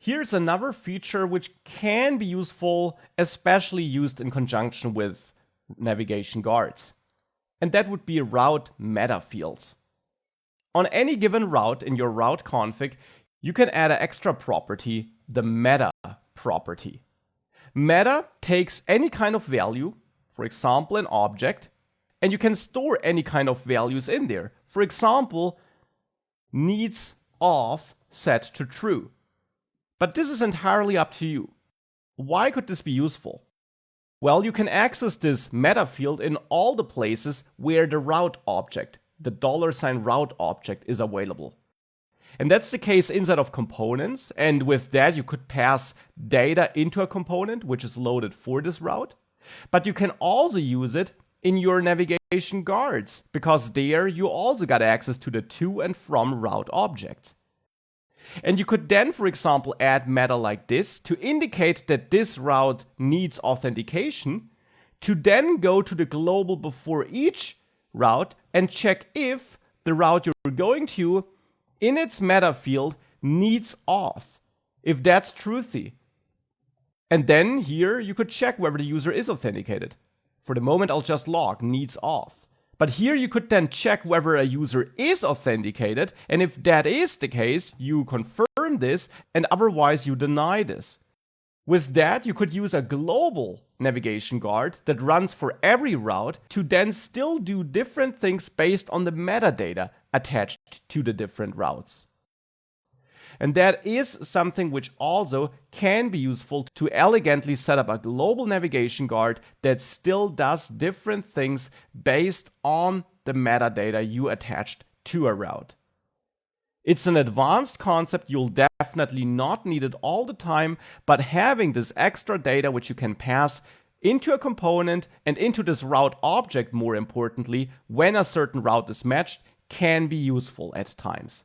Here's another feature which can be useful, especially used in conjunction with navigation guards. And that would be route meta fields. On any given route in your route config, you can add an extra property, the meta property. Meta takes any kind of value, for example, an object, and you can store any kind of values in there. For example, needs auth set to true. But this is entirely up to you. Why could this be useful? Well, you can access this meta field in all the places where the route object, the $route object, is available. And that's the case inside of components, and with that you could pass data into a component which is loaded for this route. But you can also use it in your navigation guards, because there you also got access to the to and from route objects. And you could then, for example, add meta like this to indicate that this route needs authentication, to then go to the global before each route and check if the route you're going to in its meta field needs auth, if that's truthy. And then here you could check whether the user is authenticated. For the moment, I'll just log needs auth. But here you could then check whether a user is authenticated, and if that is the case, you confirm this, and otherwise you deny this. With that, you could use a global navigation guard that runs for every route to then still do different things based on the metadata attached to the different routes. And that is something which also can be useful to elegantly set up a global navigation guard that still does different things based on the metadata you attached to a route. It's an advanced concept, you'll definitely not need it all the time, but having this extra data which you can pass into a component and into this route object, more importantly, when a certain route is matched, can be useful at times.